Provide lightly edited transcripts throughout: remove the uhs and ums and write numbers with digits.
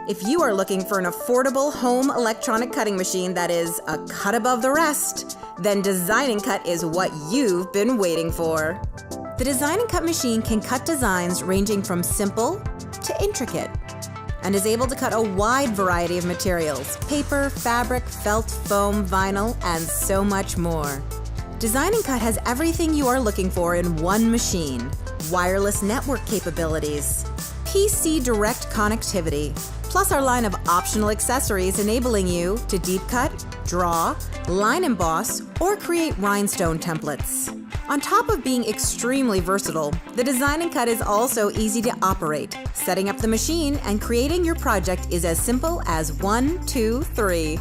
If you are looking for an affordable home electronic cutting machine that is a cut above the rest, then DesignNCut is what you've been waiting for. The DesignNCut machine can cut designs ranging from simple to intricate, and is able to cut a wide variety of materials: paper, fabric, felt, foam, vinyl, and so much more. DesignNCut has everything you are looking for in one machine: wireless network capabilities, PC direct connectivity, plus our line of optional accessories enabling you to deep cut, draw, line emboss, or create rhinestone templates. On top of being extremely versatile, the DesignNCut is also easy to operate. Setting up the machine and creating your project is as simple as 1, 2, 3.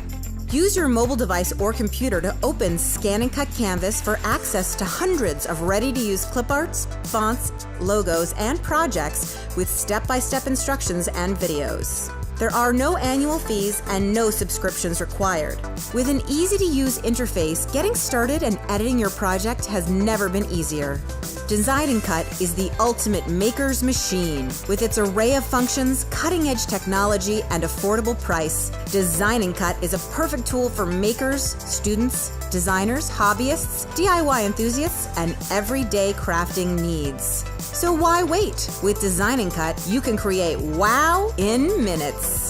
Use your mobile device or computer to open Scan and Cut Canvas for access to hundreds of ready-to-use clip arts, fonts, logos, and projects with step-by-step instructions and videos. There are no annual fees and no subscriptions required. With an easy-to-use interface, getting started and editing your project has never been easier. DesignNCut is the ultimate maker's machine. With its array of functions, cutting-edge technology, and affordable price, DesignNCut is a perfect tool for makers, students, designers, hobbyists, DIY enthusiasts, and everyday crafting needs. So why wait? With DesignNCut, you can create wow in minutes.